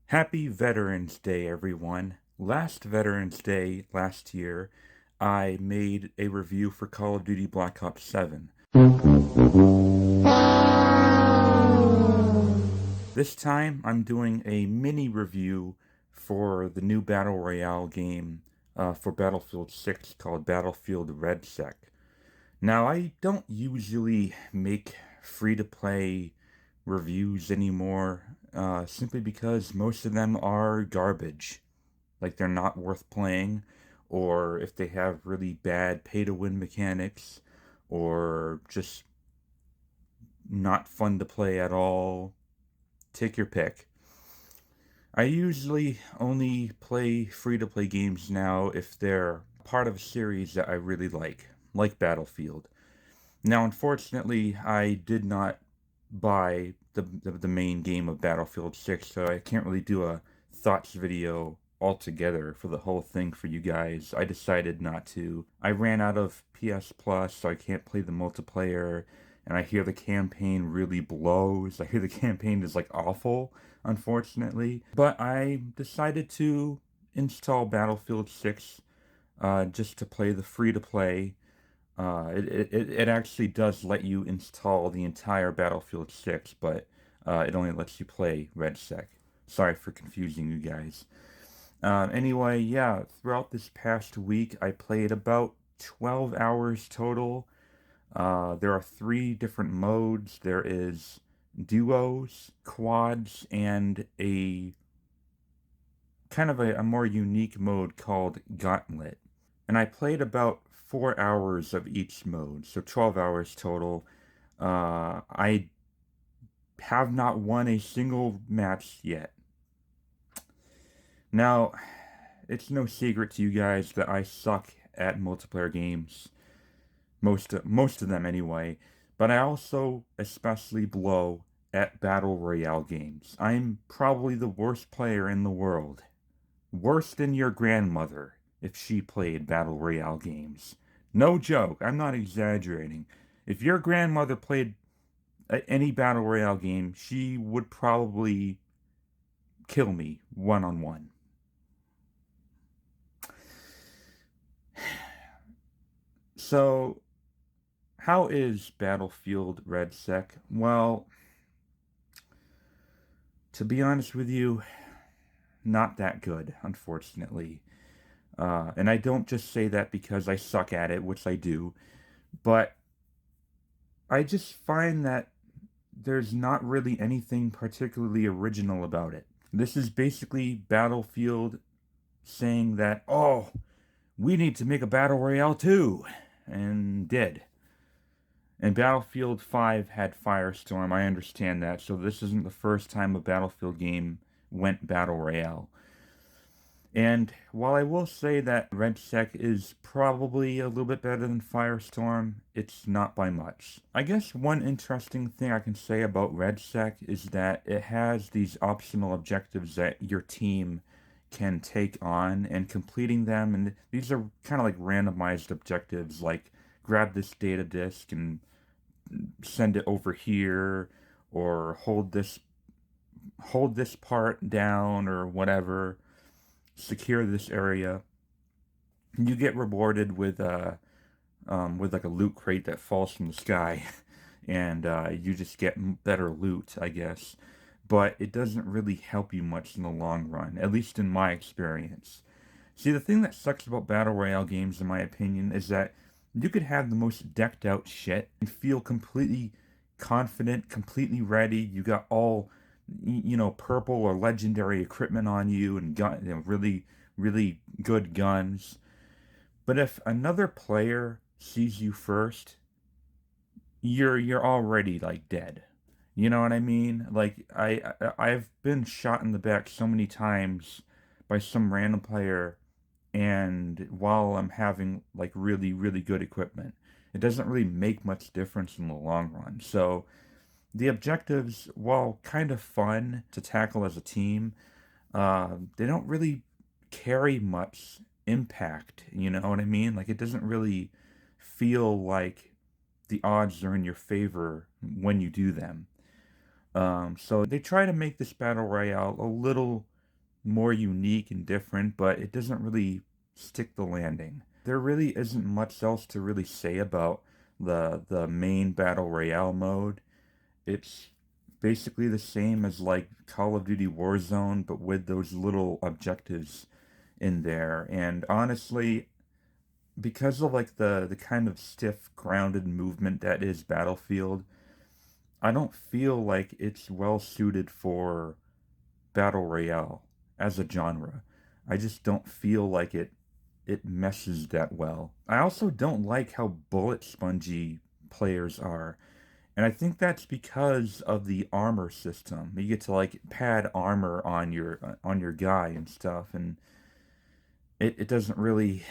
Happy Veterans Day, everyone. Last Veterans Day last year, I made a review for Call of Duty Black Ops 7. This time, I'm doing a mini review for the new Battle Royale game for Battlefield 6 called Battlefield REDSEC. Now, I don't usually make free-to-play reviews anymore, simply because most of them are garbage. Like they're not worth playing, or if they have really bad pay-to-win mechanics, or just not fun to play at all. Take your pick. I usually only play free-to-play games now if they're part of a series that I really like Battlefield. Now, unfortunately, I did not buy the main game of Battlefield 6, so I can't really do a thoughts video altogether for the whole thing for you guys. I decided not to. I ran out of PS Plus, so I can't play the multiplayer, and I hear the campaign really blows. I hear the campaign is like awful, unfortunately. But I decided to install Battlefield 6 just to play the free-to-play. It actually does let you install the entire Battlefield 6, but it only lets you play RedSec. Sorry for confusing you guys. Anyway, yeah, throughout this past week, I played about 12 hours total. There are 3 different modes. There is duos, quads, and a kind of a more unique mode called Gauntlet. And I played about 4 hours of each mode, so 12 hours total. I have not won a single match yet. Now, it's no secret to you guys that I suck at multiplayer games. Most of them anyway. But I also especially blow at Battle Royale games. I'm probably the worst player in the world. Worse than your grandmother if she played Battle Royale games. No joke, I'm not exaggerating. If your grandmother played any Battle Royale game, she would probably kill me one-on-one. So, how is Battlefield RedSec? Well, to be honest with you, not that good, unfortunately. And I don't just say that because I suck at it, which I do, but I just find that there's not really anything particularly original about it. This is basically Battlefield saying that, oh, we need to make a Battle Royale too, and did. And Battlefield 5 had Firestorm, I understand that, so this isn't the first time a Battlefield game went Battle Royale. And while I will say that RedSec is probably a little bit better than Firestorm, it's not by much. I guess one interesting thing I can say about RedSec is that it has these optional objectives that your team can take on, and completing them, and these are kind of like randomized objectives, like grab this data disk and send it over here, or hold this part down, or whatever, secure this area. You get rewarded with like a loot crate that falls from the sky, and you just get better loot, I guess. But it doesn't really help you much in the long run, at least in my experience. See, the thing that sucks about Battle Royale games, in my opinion, is that you could have the most decked out shit and feel completely confident, completely ready. You got all, purple or legendary equipment on you, and really, really good guns. But if another player sees you first, you're already like dead. You know what I mean? Like I've been shot in the back so many times by some random player, and while I'm having like really, really good equipment, it doesn't really make much difference in the long run. So the objectives, while kind of fun to tackle as a team, they don't really carry much impact. You know what I mean? Like it doesn't really feel like the odds are in your favor when you do them. So they try to make this battle royale a little more unique and different, but it doesn't really stick the landing. There really isn't much else to really say about the main Battle Royale mode. It's basically the same as like Call of Duty Warzone, but with those little objectives in there. And honestly, because of like the kind of stiff, grounded movement that is Battlefield, I don't feel like it's well suited for Battle Royale as a genre. I just don't feel like it meshes that well. I also don't like how bullet spongy players are. And I think that's because of the armor system. You get to like pad armor on your guy and stuff, and it doesn't really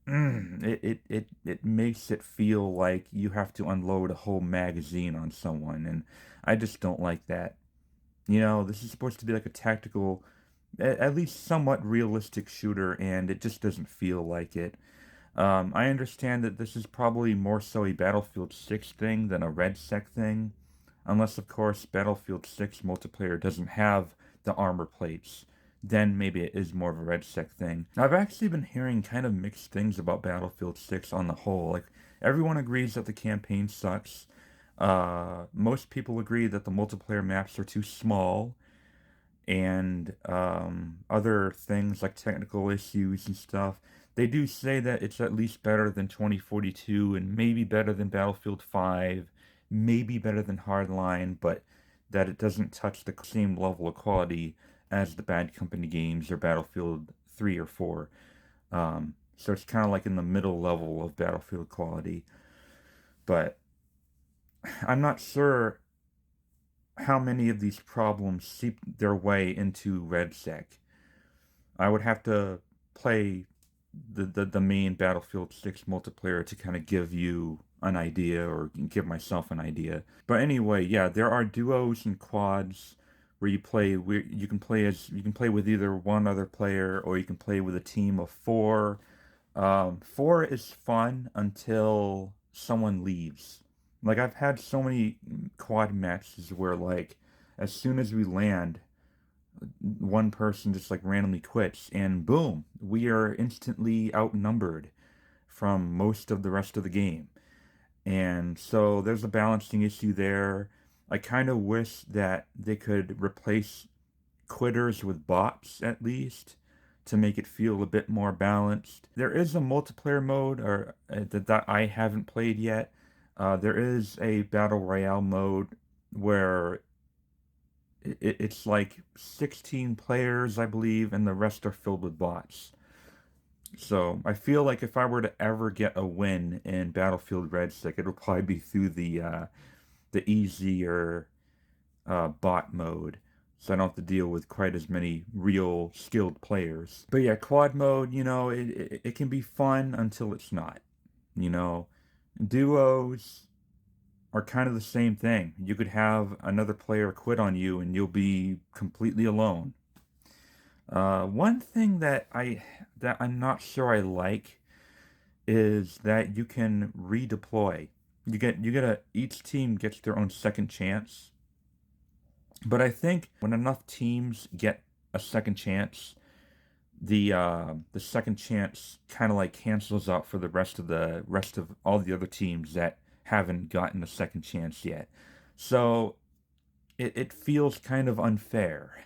it makes it feel like you have to unload a whole magazine on someone, and I just don't like that. You know, this is supposed to be like a tactical, at least somewhat realistic shooter, and it just doesn't feel like it. I understand that this is probably more so a Battlefield 6 thing than a REDSEC thing, unless, of course, Battlefield 6 multiplayer doesn't have the armor plates. Then maybe it is more of a REDSEC thing. I've actually been hearing kind of mixed things about Battlefield 6 on the whole. Like, everyone agrees that the campaign sucks. Most people agree that the multiplayer maps are too small, and other things like technical issues and stuff. They do say that it's at least better than 2042 and maybe better than Battlefield 5, maybe better than Hardline, but that it doesn't touch the same level of quality as the Bad Company games or Battlefield 3 or 4. So it's kind of like in the middle level of Battlefield quality. But I'm not sure how many of these problems seep their way into REDSEC. I would have to play the main Battlefield 6 multiplayer to kind of give you an idea or give myself an idea. But anyway, yeah, there are duos and quads where you can play with either one other player or you can play with a team of four. Four is fun until someone leaves. Like I've had so many quad matches where like as soon as we land, one person just like randomly quits and boom, we are instantly outnumbered from most of the rest of the game. And so there's a balancing issue there. I kind of wish that they could replace quitters with bots at least to make it feel a bit more balanced. There is a multiplayer mode or that I haven't played yet. There is a battle royale mode where it's like 16 players, I believe, and the rest are filled with bots. So I feel like if I were to ever get a win in Battlefield REDSEC, it'll probably be through the easier bot mode, so I don't have to deal with quite as many real skilled players. But yeah, quad mode, you know, it can be fun until it's not. You know, duos are kind of the same thing. You could have another player quit on you and you'll be completely alone. One thing that I'm not sure I like is that you can redeploy. Each team gets their own second chance. But I think when enough teams get a second chance, the second chance kind of like cancels out for the rest of all the other teams that haven't gotten a second chance yet. So it feels kind of unfair.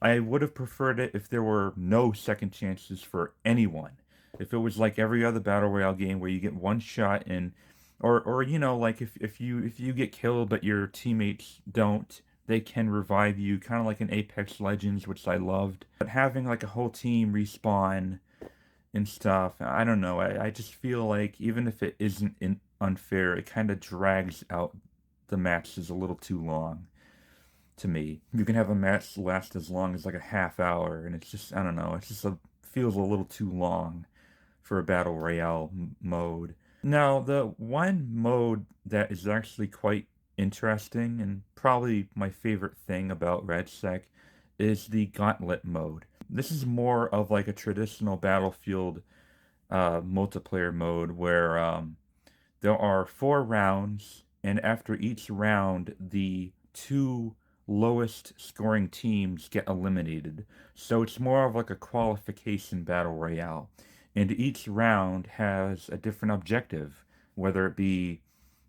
I would have preferred it if there were no second chances for anyone. If it was like every other battle royale game where you get one shot and or you know like if you get killed but your teammates don't, they can revive you, kind of like in Apex Legends, which I loved. But having like a whole team respawn and stuff, I don't know. I just feel like even if it isn't unfair, it kind of drags out the matches a little too long to me. You can have a match last as long as like a half hour, and it's just, I don't know, feels a little too long for a battle royale mode. Now, the one mode that is actually quite interesting and probably my favorite thing about RedSec is the Gauntlet mode. This is more of like a traditional Battlefield multiplayer mode where there are 4 rounds, and after each round, the two lowest scoring teams get eliminated. So it's more of like a qualification battle royale. And each round has a different objective, whether it be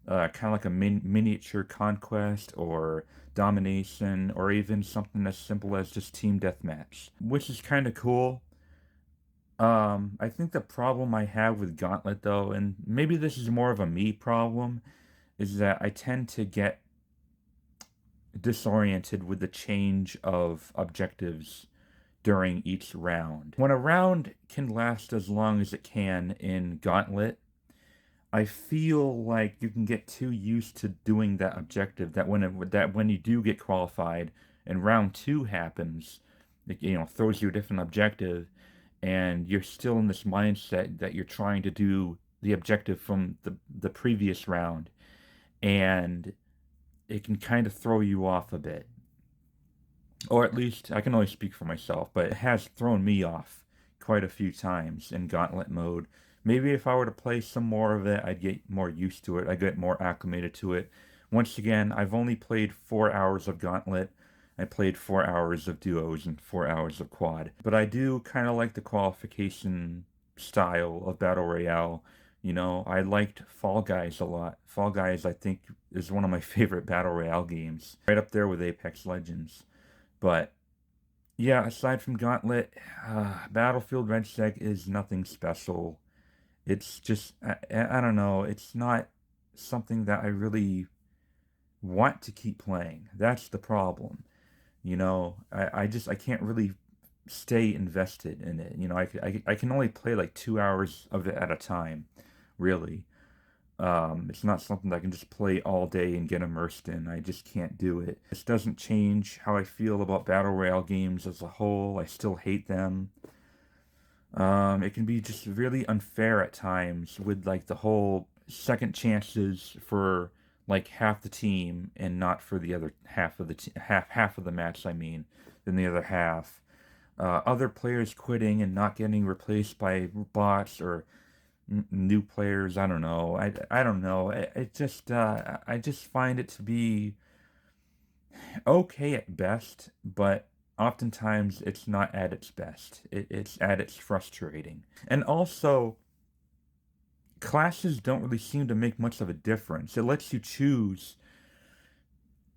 kind of like a miniature conquest or domination, or even something as simple as just team deathmatch, which is kind of cool. I think the problem I have with Gauntlet, though, and maybe this is more of a me problem, is that I tend to get disoriented with the change of objectives during each round. When a round can last as long as it can in Gauntlet, I feel like you can get too used to doing that objective that when you do get qualified and round two happens, it, throws you a different objective, and you're still in this mindset that you're trying to do the objective from the previous round, and it can kind of throw you off a bit. Or at least I can only speak for myself, but it has thrown me off quite a few times in Gauntlet mode. Maybe if I were to play some more of it, I'd get more used to it. I'd get more acclimated to it. Once again, I've only played 4 hours of Gauntlet. I played 4 hours of duos and 4 hours of quad. But I do kind of like the qualification style of Battle Royale. I liked Fall Guys a lot. Fall Guys, I think, is one of my favorite Battle Royale games. Right up there with Apex Legends. But yeah, aside from Gauntlet, Battlefield REDSEC is nothing special. It's just, I don't know, it's not something that I really want to keep playing. That's the problem. I can't really stay invested in it. I can only play like 2 hours of it at a time, really. It's not something that I can just play all day and get immersed in. I just can't do it. This doesn't change how I feel about Battle Royale games as a whole. I still hate them. It can be just really unfair at times with like the whole second chances for like half the team and not for the other half of the half of the match, I mean, than the other half. Other players quitting and not getting replaced by bots or new players. I don't know. I don't know. I just find it to be okay at best, but oftentimes it's not at its best. It's at its frustrating. And also, classes don't really seem to make much of a difference. It lets you choose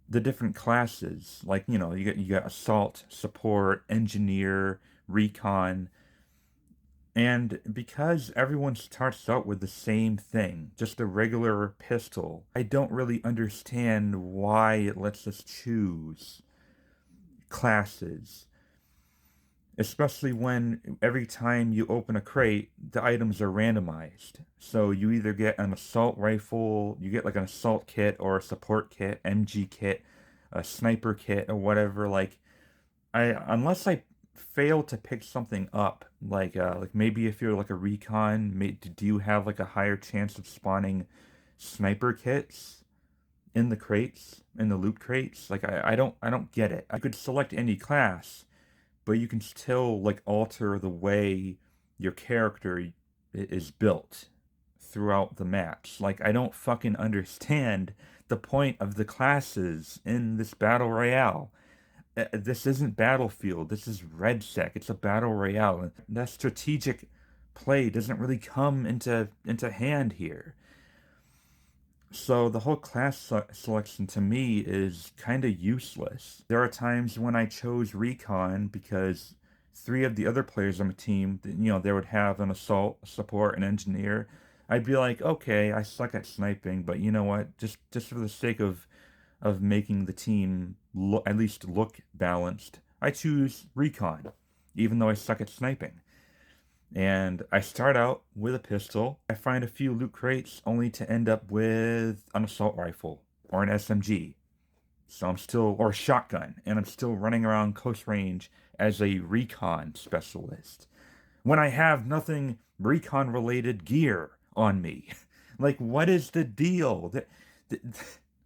the different classes. Like, you got assault, support, engineer, recon. And because everyone starts out with the same thing, just a regular pistol, I don't really understand why it lets us choose classes. Especially when every time you open a crate, the items are randomized. So you either get an assault rifle, you get like an assault kit or a support kit, MG kit, a sniper kit or whatever. Like, unless I fail to pick something up, like maybe if you're like a recon, do you have like a higher chance of spawning sniper kits in the crates, in the loot crates? Like I don't get it. I could select any class, but you can still like alter the way your character is built throughout the match. Like I don't fucking understand the point of the classes in this battle royale. This isn't Battlefield. This is REDSEC. It's a battle royale. And that strategic play doesn't really come into hand here. So the whole class selection to me is kind of useless. There are times when I chose recon because 3 of the other players on my team, they would have an assault, support, and engineer. I'd be like, okay, I suck at sniping, but you know what? Just for the sake of making the team at least look balanced, I choose recon, even though I suck at sniping. And I start out with a pistol. I find a few loot crates only to end up with an assault rifle or an SMG. So or a shotgun, and I'm still running around close range as a recon specialist when I have nothing recon related gear on me. Like, what is the deal?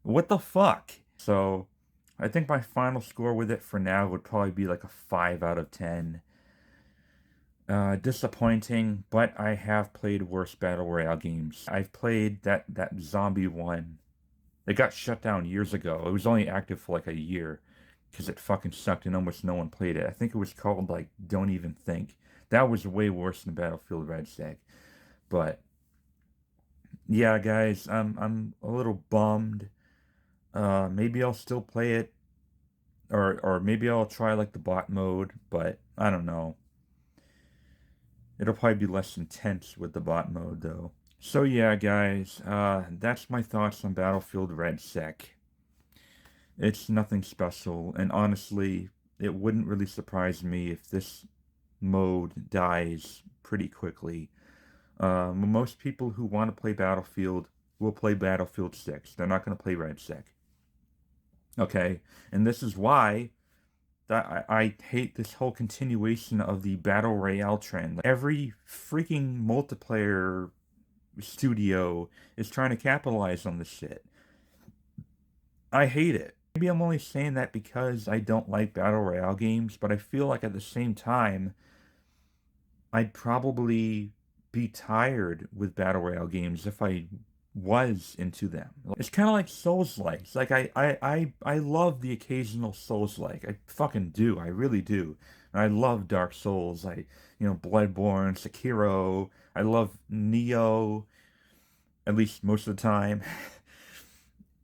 What the fuck? So I think my final score with it for now would probably be like a 5 out of 10. Disappointing, but I have played worse Battle Royale games. I've played that zombie one. It got shut down years ago. It was only active for like a year. because it fucking sucked and almost no one played it. I think it was called, like, Don't Even Think. That was way worse than Battlefield REDSEC. But yeah, guys, I'm a little bummed. Maybe I'll still play it, or maybe I'll try like the bot mode, but I don't know. It'll probably be less intense with the bot mode though. So yeah, guys, that's my thoughts on Battlefield REDSEC. It's nothing special, and honestly, it wouldn't really surprise me if this mode dies pretty quickly. Most people who want to play Battlefield will play Battlefield 6. They're not going to play REDSEC. Okay? And this is why I hate this whole continuation of the Battle Royale trend. Every freaking multiplayer studio is trying to capitalize on this shit. I hate it. Maybe I'm only saying that because I don't like Battle Royale games, but I feel like at the same time, I'd probably be tired with Battle Royale games if I was into them. It's kind of like Souls-likes. Like, I love the occasional Souls-like. I fucking do. I really do. And I love Dark Souls. Bloodborne, Sekiro. I love Neo, at least most of the time.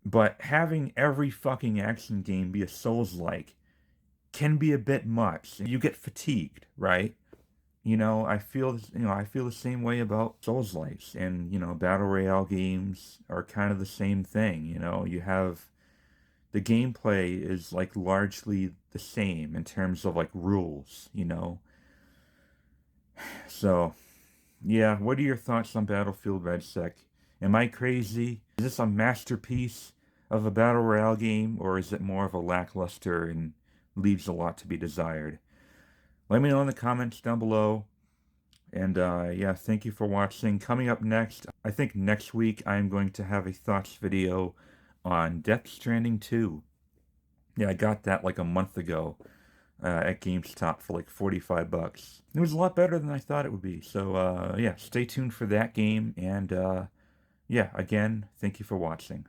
But having every fucking action game be a Souls-like can be a bit much. You get fatigued, right? I feel the same way about Souls-likes, and Battle Royale games are kind of the same thing. You have the gameplay is like largely the same in terms of like rules. So, yeah, what are your thoughts on Battlefield REDSEC? Am I crazy? Is this a masterpiece of a Battle Royale game, or is it more of a lackluster and leaves a lot to be desired? Let me know in the comments down below. And yeah, thank you for watching. Coming up next, I think next week I'm going to have a thoughts video on Death Stranding 2. Yeah, I got that like a month ago at GameStop for like 45 bucks. It was a lot better than I thought it would be. So yeah, stay tuned for that game. And yeah, again, thank you for watching.